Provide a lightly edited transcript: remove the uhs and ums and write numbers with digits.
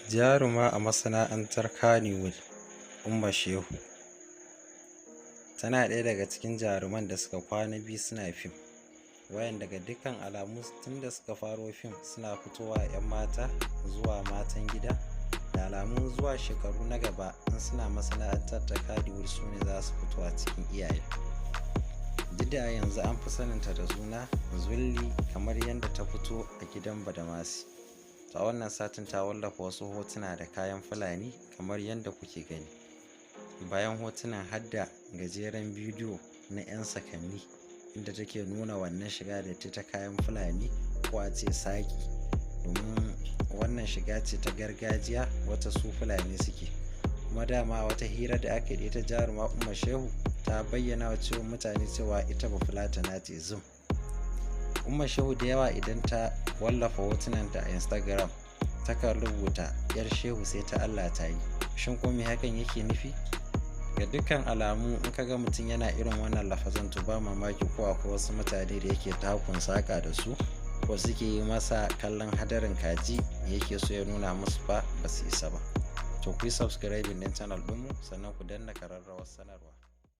Jaruma a masana'antar Kannywood, Umma Shehu tana ɗaya daga cikin jaruman da suka kwana biyu suna fim, wayan daga dukkan alamu tun da suka faro fim suna fitowa 'yan mata zuwa matan gida, da alamun zuwa shekaru na gaba in suna masana'antar ta Kannywood su ne za su fito a cikin iyaye. Duk da yanzu an fi saninta da suna Zulli kamar yadda ta fito a gidan Badamasi. A wannan satin ta wallafa wasu hotuna da kayan Fulani kamar yadda kuke gani. Bayan hotunan hadda gajeren bidiyo na 'yan sakanni inda take nuna wannan shiga da ta kayan Fulani ko a ce saki, domin wannan shiga ce ta gargajiya wata su Fulani suke. Kuma dama wata hira da aka yi ta jaruma Umma Shehu ta bayyana wa cewa mutane cewa ita Bafulatana ce zum. Umma Shehu da yawa idan ta wallafa hotunanta a Instagram takan rubuta 'yar Shehu sai ta Allah ta yi. Shin ko me hakan yake nufi? Ga dukkan alamu in kaga mutum yana irin wannan lafazan to ba mamaki ko akwai wasu mutane da yake takun saka da su ko suke yi masa kallon hadarin kaji yake so ya nuna musu ba su isa ba. To ku yi subscribing din channel ɗinmu sannan ku danna ƙararrawar sanarwa.